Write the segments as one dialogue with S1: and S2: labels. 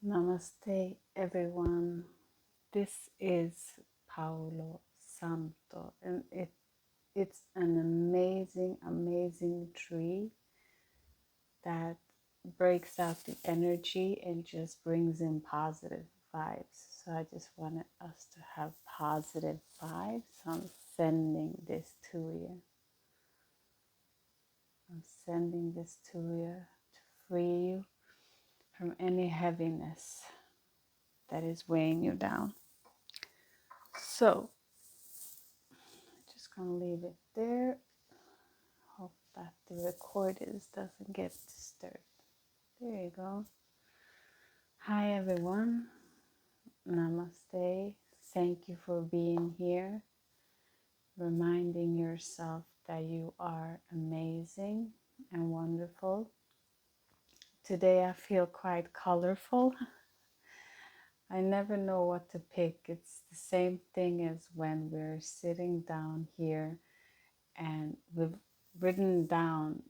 S1: Namaste, everyone. This is Paulo Santo, and it's an amazing tree that breaks out the energy and just brings in positive vibes. So I just wanted us to have positive vibes. So I'm sending this to you. I'm sending this to you to free you from any heaviness that is weighing you down. So just gonna leave it there. Hope that the recordings doesn't get disturbed. There you go. Hi everyone. Namaste. Thank you for being here. Reminding yourself that you are amazing and wonderful. Today I feel quite colorful. I never know what to pick. It's the same thing as when we're sitting down here and we've written down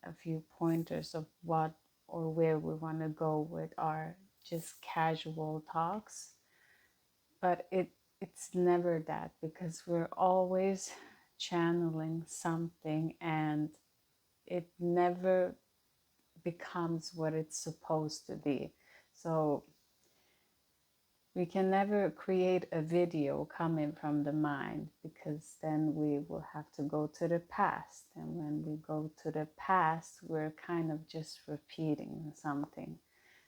S1: a few pointers of what or where we want to go with our just casual talks. But it's never that, because we're always channeling something and it never becomes what it's supposed to be. So we can never create a video coming from the mind, because then we will have to go to the past. And when we go to the past, we're kind of just repeating something.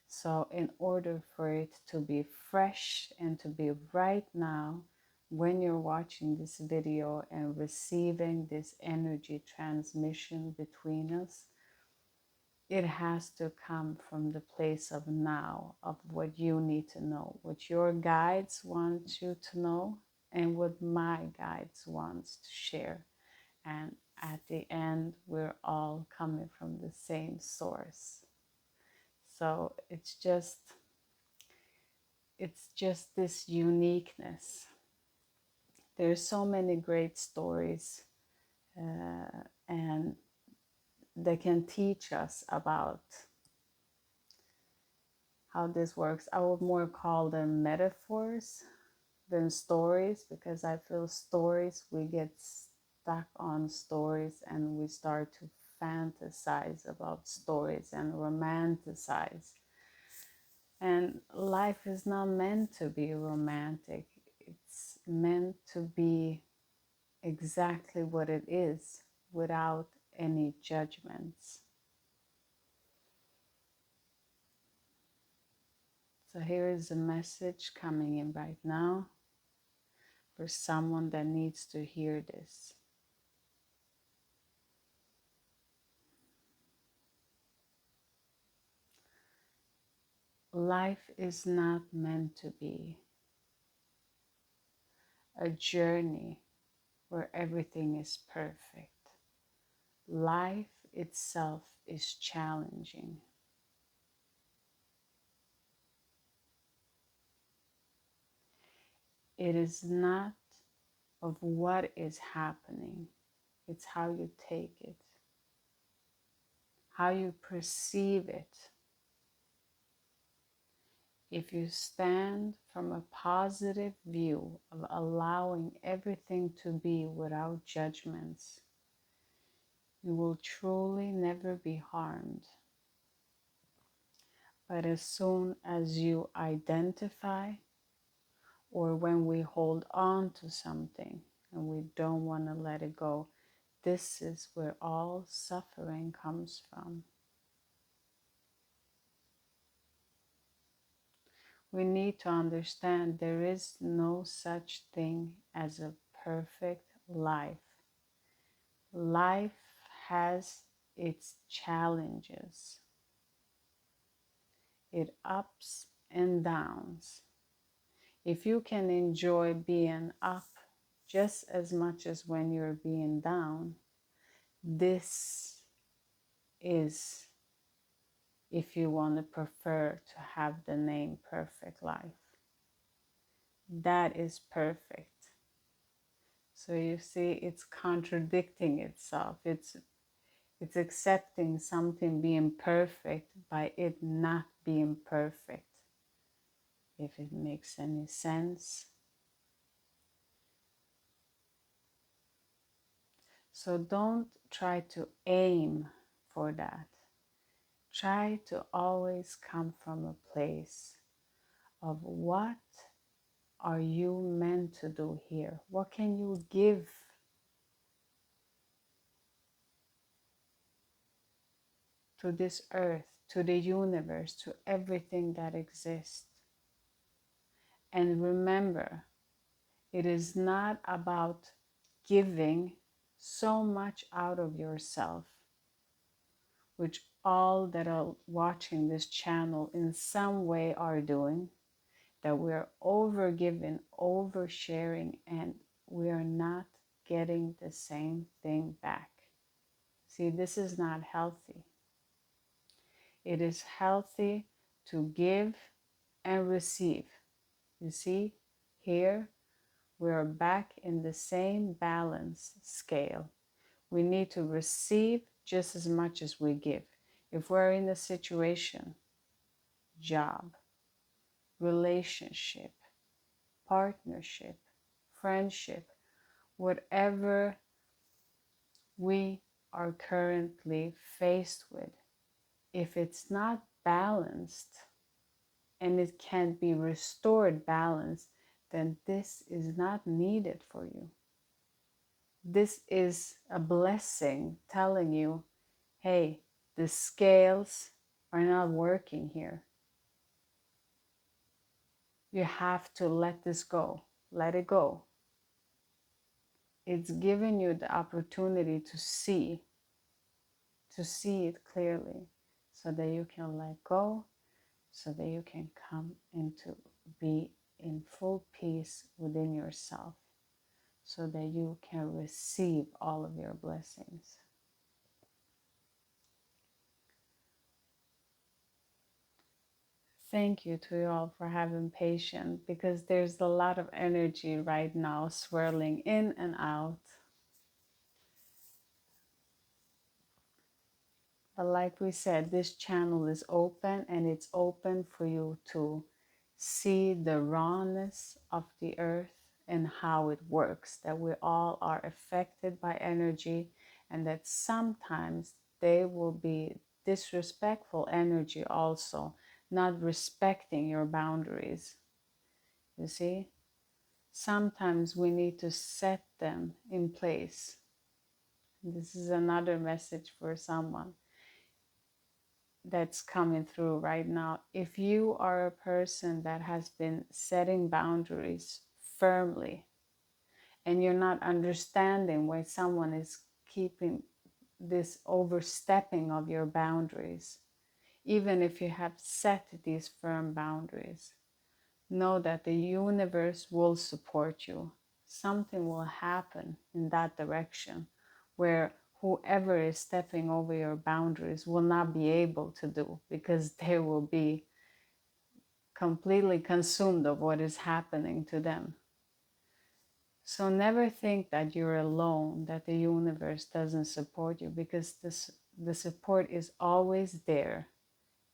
S1: So in order for it to be fresh and to be right now, when you're watching this video and receiving this energy transmission between us, it has to come from the place of now, of what you need to know, what your guides want you to know, and what my guides wants to share. And at the end, we're all coming from the same source. So it's just this uniqueness. There's so many great stories, and they can teach us about how this works. I would more call them metaphors than stories, because I feel stories, we get stuck on stories and we start to fantasize about stories and romanticize. And life is not meant to be romantic. It's meant to be exactly what it is, without any judgments. So here is a message coming in right now for someone that needs to hear this. Life is not meant to be a journey where everything is perfect. Life itself is challenging. It is not of what is happening, it's how you take it, how you perceive it. If you stand from a positive view of allowing everything to be without judgments, you will truly never be harmed. But as soon as you identify, or when we hold on to something and we don't want to let it go, this is where all suffering comes from. We need to understand there is no such thing as a perfect life. Life has its challenges, its ups and downs. If you can enjoy being up just as much as when you're being down, this is, if you want to prefer to have the name perfect life. That is perfect. So you see, it's contradicting itself. It's accepting something being perfect by it not being perfect. if it makes any sense. So don't try to aim for that. Try to always come from a place of what are you meant to do here? What can you give to this earth, to the universe, to everything that exists? And remember, it is not about giving so much out of yourself, which all that are watching this channel in some way are doing, that we're over giving, over sharing, and we are not getting the same thing back. See, this is not healthy. It is healthy to give and receive. You see, here we're back in the same balance scale. We need to receive just as much as we give. If we're in a situation, job, relationship, partnership, friendship, whatever we are currently faced with, if it's not balanced and it can't be restored balance, then this is not needed for you. This is a blessing telling you, hey, the scales are not working here. You have to let this go. Let it go. It's giving you the opportunity to see it clearly so that you can let go, so that you can come into be in full peace within yourself, so that you can receive all of your blessings. Thank you to you all for having patience, because there's a lot of energy right now swirling in and out. But like we said, this channel is open, and it's open for you to see the rawness of the earth and how it works, that we all are affected by energy, and that sometimes they will be disrespectful energy also, not respecting your boundaries. You see? Sometimes we need to set them in place. This is another message for someone that's coming through right now. If you are a person that has been setting boundaries firmly and you're not understanding why someone is keeping this overstepping of your boundaries, even if you have set these firm boundaries, know that the universe will support you. Something will happen in that direction where whoever is stepping over your boundaries will not be able to do, because they will be completely consumed of what is happening to them. So never think that you're alone, that the universe doesn't support you, because the support is always there.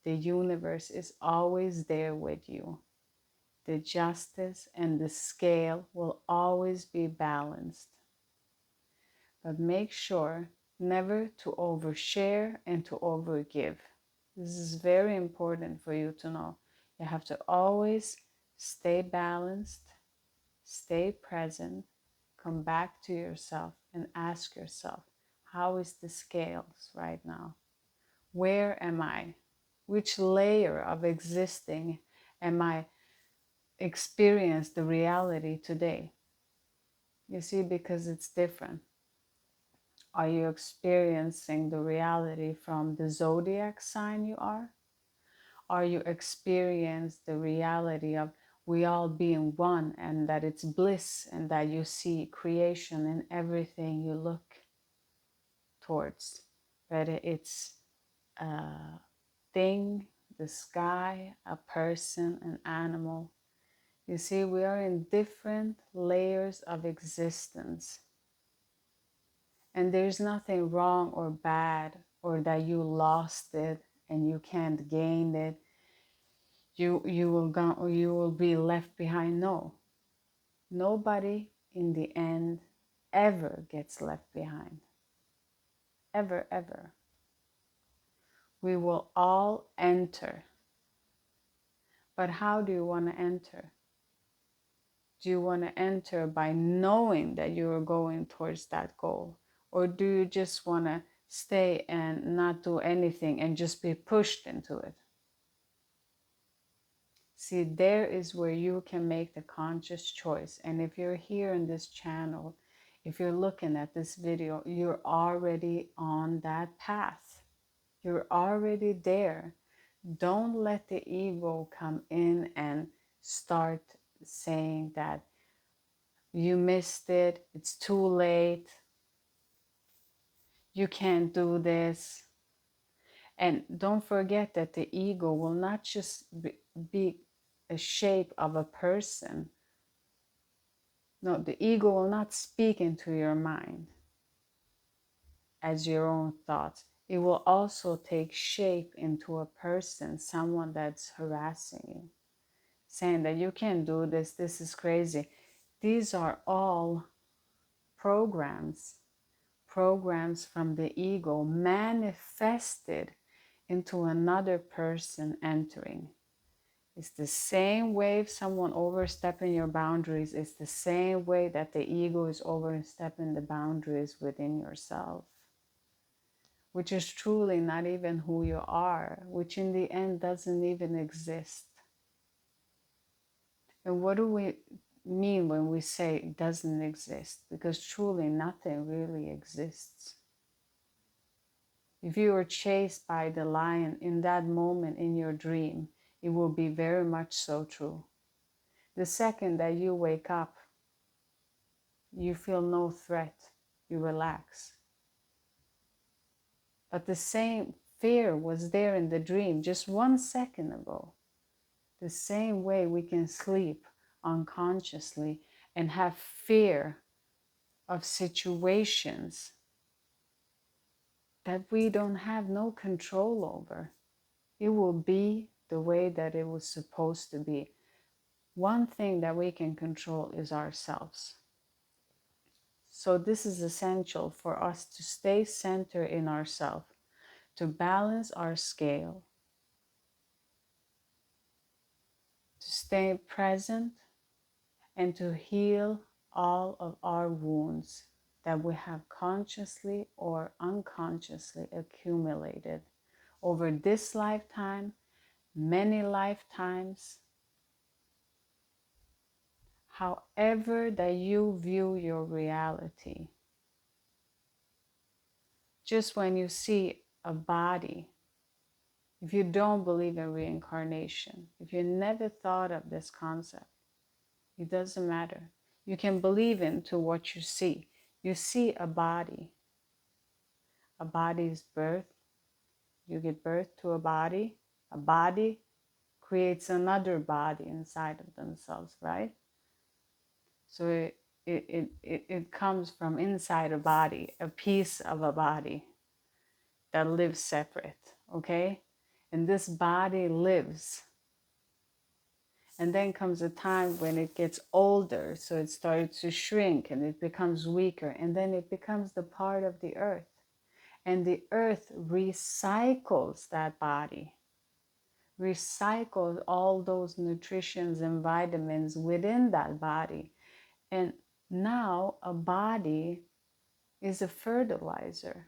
S1: The universe is always there with you. The justice and the scale will always be balanced. But make sure never to overshare and to overgive. This is very important for you to know. You have to always stay balanced, stay present, come back to yourself and ask yourself, how is the scales right now? Where am I? Which layer of existing am I experience the reality today? You see, because it's different. Are you experiencing the reality from the zodiac sign you are? Are you experiencing the reality of we all being one, and that it's bliss, and that you see creation in everything you look towards, whether it's a thing, the sky, a person, an animal? You see, we are in different layers of existence. And there's nothing wrong or bad, or that you lost it and you can't gain it. you will be left behind. No, nobody in the end ever gets left behind. Ever, ever. We will all enter. But how do you want to enter? Do you want to enter by knowing that you are going towards that goal? Or do you just want to stay and not do anything and just be pushed into it? See, there is where you can make the conscious choice. And if you're here in this channel, if you're looking at this video, you're already on that path. You're already there. Don't let the ego come in and start saying that you missed it, it's too late, you can't do this. And don't forget that the ego will not just be a shape of a person. No, the ego will not speak into your mind as your own thoughts. It will also take shape into a person, someone that's harassing you, saying that you can't do this, this is crazy. These are all programs from the ego manifested into another person entering. It's the same way if someone overstepping your boundaries, it's the same way that the ego is overstepping the boundaries within yourself, which is truly not even who you are, which in the end doesn't even exist. And what do we mean when we say it doesn't exist? Because truly nothing really exists. If you were chased by the lion in that moment in your dream, it will be very much so true. The second that you wake up, you feel no threat, you relax. But the same fear was there in the dream just 1 second ago. The same way we can sleep unconsciously and have fear of situations that we don't have no control over. It will be the way that it was supposed to be. One thing that we can control is ourselves. So this is essential for us to stay centered in ourselves, to balance our scale, to stay present, and to heal all of our wounds that we have consciously or unconsciously accumulated over this lifetime, many lifetimes. However that you view your reality. Just when you see a body, if you don't believe in reincarnation, if you never thought of this concept, it doesn't matter. You can believe into what you see. You see a body. A body is birth. You give birth to a body. A body creates another body inside of themselves, right? So it comes from inside a body, a piece of a body that lives separate, okay? And this body lives. And then comes a time when it gets older, so it starts to shrink and it becomes weaker, and then it becomes the part of the earth. And the earth recycles that body, recycles all those nutritions and vitamins within that body. And now a body is a fertilizer.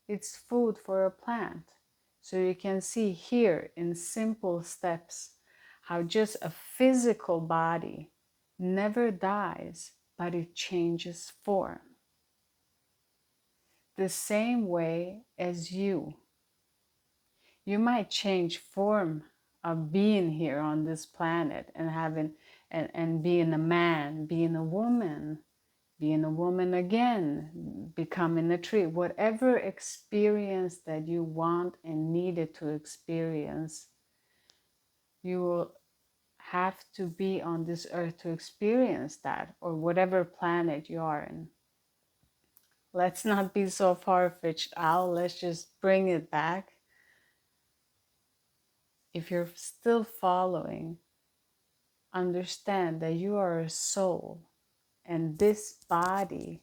S1: It's food for a plant. So you can see here in simple steps how just a physical body never dies, but it changes form. The same way as you might change form of being here on this planet and having and being a man, being a woman again, becoming a tree, whatever experience that you want and needed to experience, you will have to be on this earth to experience that, or whatever planet you are in. Let's not be so far-fetched out. Let's just bring it back. If you're still following, understand that you are a soul and this body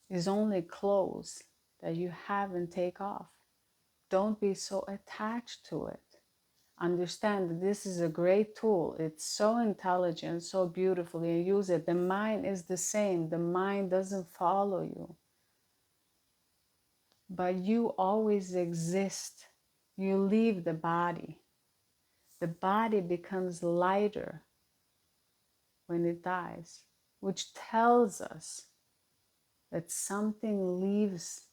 S1: is only clothes that you haven't taken off. Don't be so attached to it. Understand that this is a great tool. It's so intelligent, so beautiful. You use it. The mind is the same. The mind doesn't follow you. But you always exist. You leave the body. The body becomes lighter when it dies, which tells us that something leaves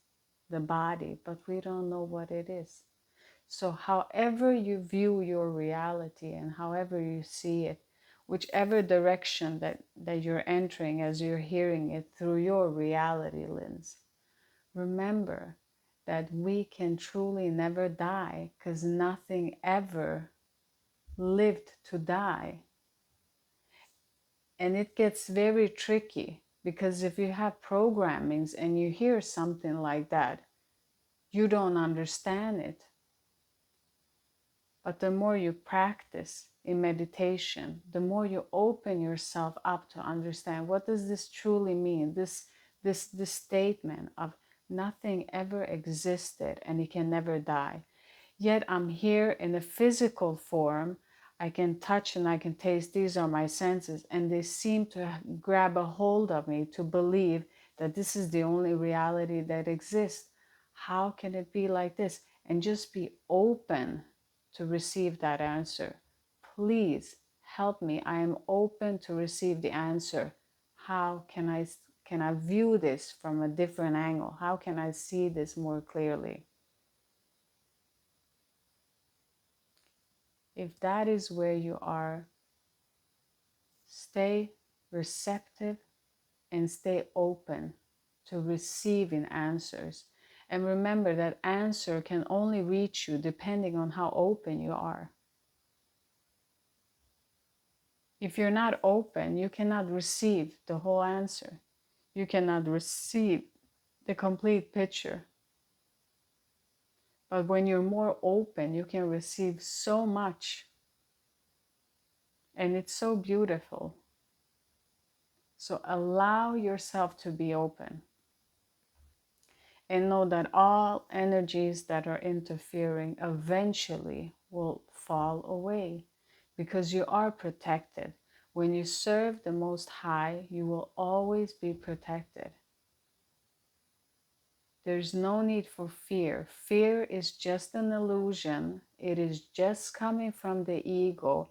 S1: the body, but we don't know what it is. So however you view your reality and however you see it, whichever direction that you're entering as you're hearing it through your reality lens, remember that we can truly never die because nothing ever lived to die. And it gets very tricky because if you have programmings and you hear something like that, you don't understand it. But the more you practice in meditation, the more you open yourself up to understand what does this truly mean, this statement of nothing ever existed and it can never die. Yet I'm here in a physical form. I can touch and I can taste. These are my senses. And they seem to grab a hold of me to believe that this is the only reality that exists. How can it be like this? And just be open to receive that answer. Please help me. I am open to receive the answer. How can I view this from a different angle? How can I see this more clearly? If that is where you are, stay receptive and stay open to receiving answers. And remember that answer can only reach you depending on how open you are. If you're not open, you cannot receive the whole answer. You cannot receive the complete picture. But when you're more open, you can receive so much. And it's so beautiful. So allow yourself to be open. And know that all energies that are interfering eventually will fall away because you are protected. When you serve the Most High, you will always be protected. There's no need for fear. Fear is just an illusion. It is just coming from the ego.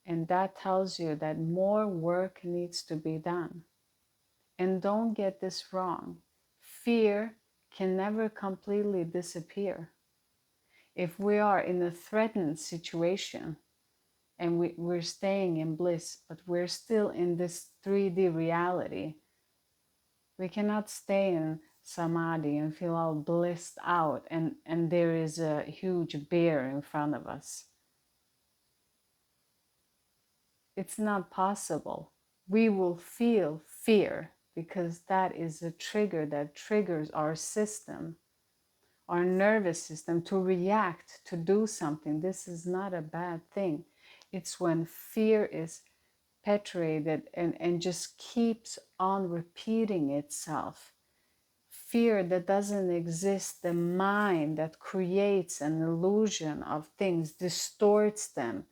S1: And that tells you that more work needs to be done. And don't get this wrong. Fear can never completely disappear. If we are in a threatened situation and we're staying in bliss, but we're still in this 3D reality, we cannot stay in samadhi and feel all blissed out and there is a huge bear in front of us. It's not possible. We will feel fear because that is a trigger that triggers our system, our nervous system to react, to do something. This is not a bad thing. It's when fear is perpetuated and just keeps on repeating itself. Fear that doesn't exist, the mind that creates an illusion of things, distorts them.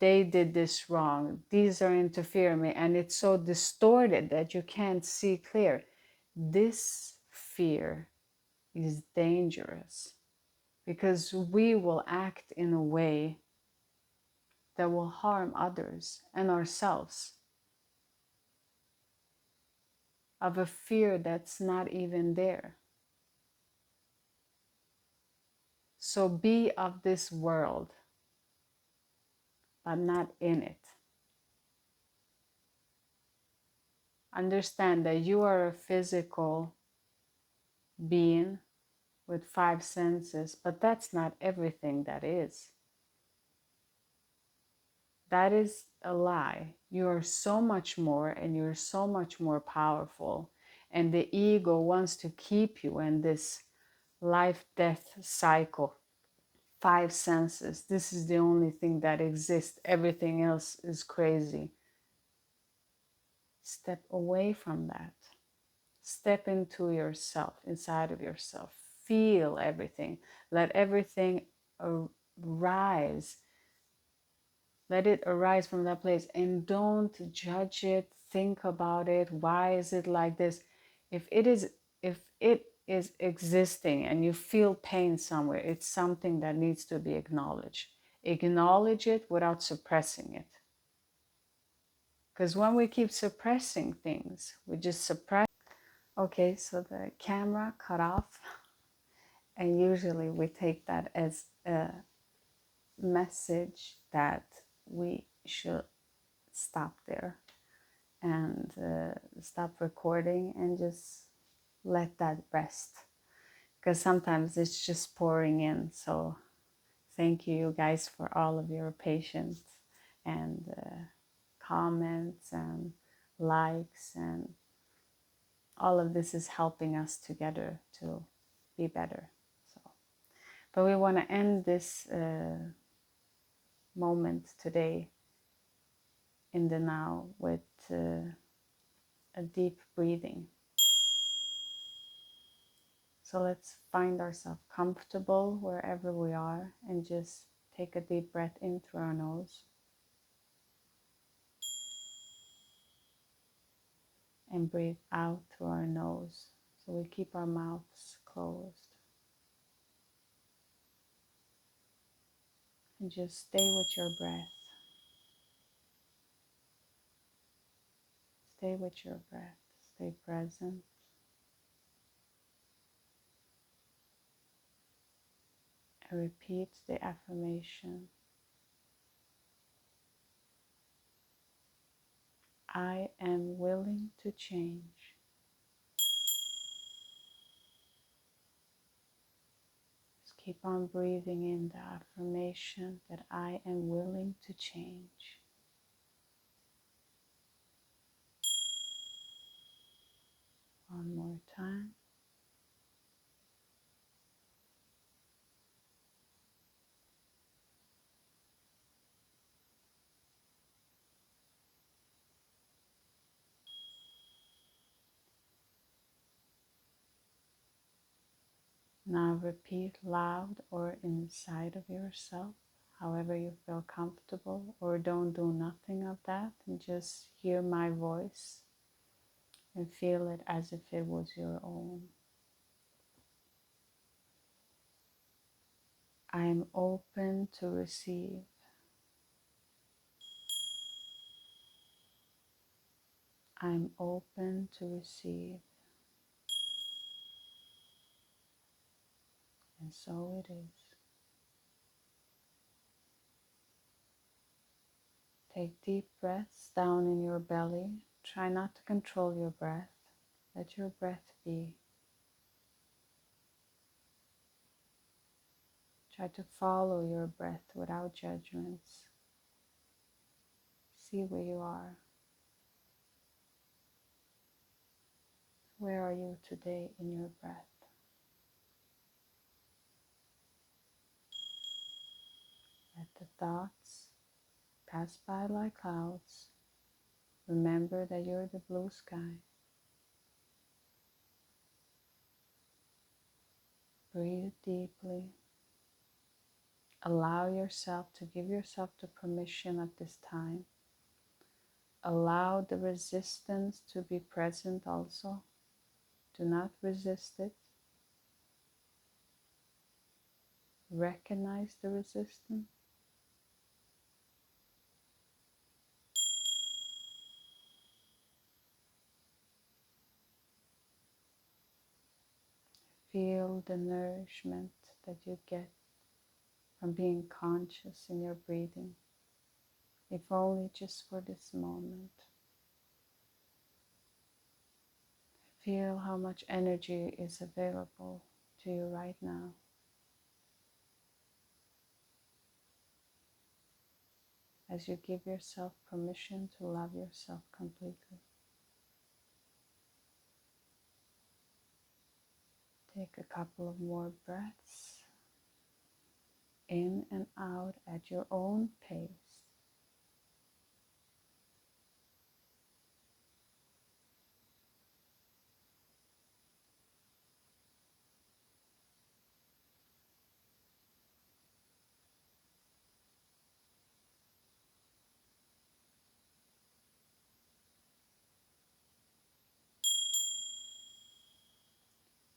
S1: They did this wrong. These are interfering me, and it's so distorted that you can't see clear. This fear is dangerous because we will act in a way that will harm others and ourselves of a fear that's not even there. So be of this world, but not in it. Understand that you are a physical being with 5 senses, but that's not everything that is. That is a lie. You are so much more and you're so much more powerful. And the ego wants to keep you in this life-death cycle five senses. This is the only thing that exists. Everything else is crazy. Step away from that. Step into yourself, inside of yourself. Feel everything. Let everything arise. Let it arise from that place, and don't judge it. Think about it. Why is it like this? If it is existing and you feel pain somewhere, it's something that needs to be acknowledged. Acknowledge it without suppressing it. Because when we keep suppressing things, we just suppress. Okay, so the camera cut off, and usually we take that as a message that we should stop there and stop recording and just let that rest, because sometimes it's just pouring in. So thank you guys for all of your patience and comments and likes, and all of this is helping us together to be better. So, but we want to end this moment today in the now with a deep breathing. So let's find ourselves comfortable wherever we are and just take a deep breath in through our nose and breathe out through our nose. So we keep our mouths closed and just stay with your breath. Stay with your breath. Stay present. And repeat the affirmation. I am willing to change. Just keep on breathing in the affirmation that I am willing to change. One more time. Now repeat loud or inside of yourself, however you feel comfortable, or don't do nothing of that and just hear my voice and feel it as if it was your own. I am open to receive. I'm open to receive. And so it is. Take deep breaths down in your belly. Try not to control your breath. Let your breath be. Try to follow your breath without judgments. See where you are. Where are you today in your breath? Let the thoughts pass by like clouds. Remember that you're the blue sky. Breathe deeply. Allow yourself to give yourself the permission at this time. Allow the resistance to be present also. Do not resist it. Recognize the resistance. Feel the nourishment that you get from being conscious in your breathing, if only just for this moment. Feel how much energy is available to you right now. As you give yourself permission to love yourself completely. Take a couple of more breaths. in and out at your own pace.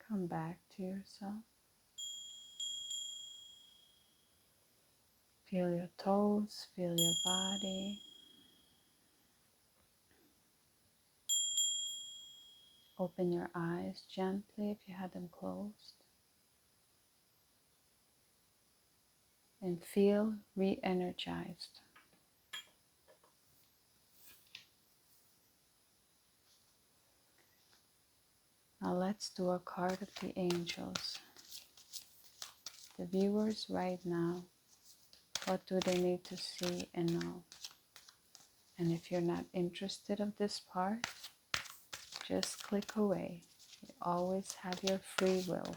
S1: Come back to yourself. Feel your toes, feel your body. Open your eyes gently if you had them closed. And feel re-energized. Now let's do a card of the angels. The viewers right now, what do they need to see and know? And if you're not interested of this part, just click away. You always have your free will.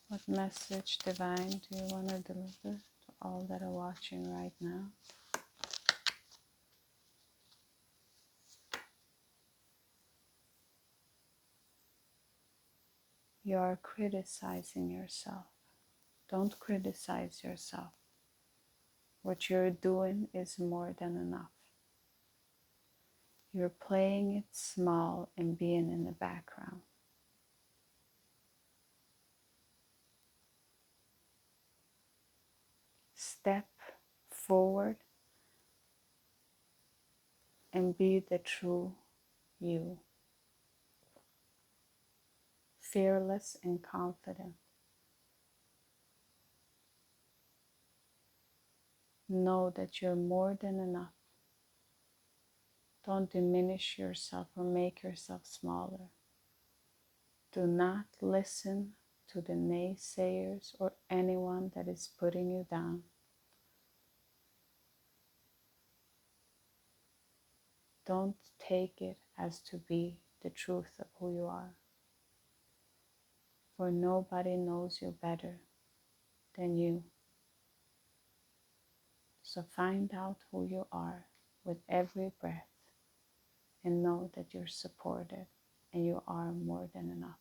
S1: What message, divine, do you want to deliver to all that are watching right now? You are criticizing yourself. Don't criticize yourself. What you're doing is more than enough. You're playing it small and being in the background. Step forward and be the true you. Fearless and confident. Know that you're more than enough. Don't diminish yourself or make yourself smaller. Do not listen to the naysayers or anyone that is putting you down. Don't take it as to be the truth of who you are. For nobody knows you better than you. So find out who you are with every breath and know that you're supported and you are more than enough.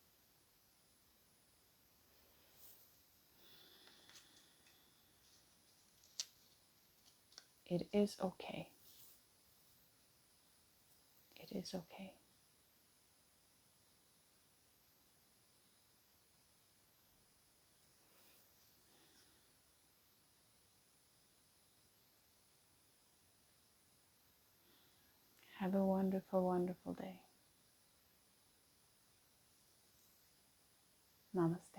S1: It is okay. It is okay. Have a wonderful, wonderful day. Namaste.